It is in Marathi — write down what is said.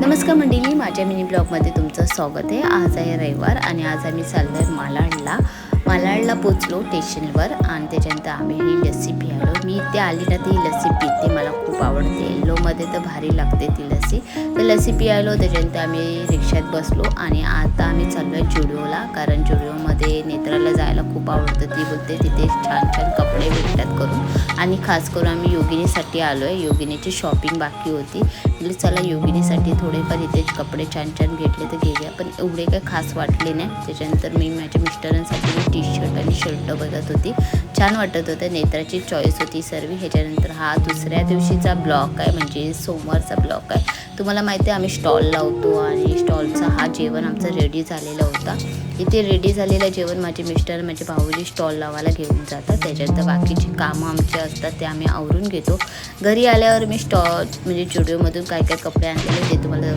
नमस्कार मंडळी, माझ्या मिनी ब्लॉगमध्ये तुमचं स्वागत आहे। आज आहे रविवार आणि आज आम्ही चाललो आहे मालाडला पोचलो स्टेशनवर आणि त्याच्यानंतर आम्ही ही लस्सी प्यायलो। मी इथे आली ना ती लस्सी पिते, मला खूप आवडते। येल्लोमध्ये तर भारी लागते ती लस्सी। तर लस्सी प्यायलो, त्याच्यानंतर आम्ही रिक्षात बसलो आणि आता आम्ही चाललो आहे जुडिओला, कारण जुडिओमध्ये नेत्राला जायला खूप आवडतं। ती बोलते तिथे छान छान कपडे भेटतात करून, आणि खास करून आम्ही योगिनीसाठी आलो आहे। योगिनीची शॉपिंग बाकी होती, म्हणजे चला योगिनीसाठी थोडेफार इथे कपडे छान छान भेटले तर घेऊया, पण एवढे काही खास वाटले नाही। त्याच्यानंतर मी माझ्या मिस्टरांसाठी टी शर्ट आणि शर्ट बघत होती, छान वाटत होतं। नेत्राची चॉईस होती सर्व। ह्याच्यानंतर हा दुसऱ्या दिवशीचा ब्लॉग आहे, म्हणजे सोमवारचा ब्लॉग आहे। तुम्हाला माहिती आहे आम्ही स्टॉल लावतो आणि स्टॉलचा हा जेवण आमचं रेडी झालेला होता। इथे रेडी झालेलं जेवण माझे मिस्टर माझे भाऊजी स्टॉल लावायला घेऊन जातात। त्याच्यानंतर बाकीची कामं आमची असतात ते आम्ही आवरून घेतो। घरी आल्यावर मी म्हणजे जुडिओमधून काय काय कपडे आणलेले ते तुम्हाला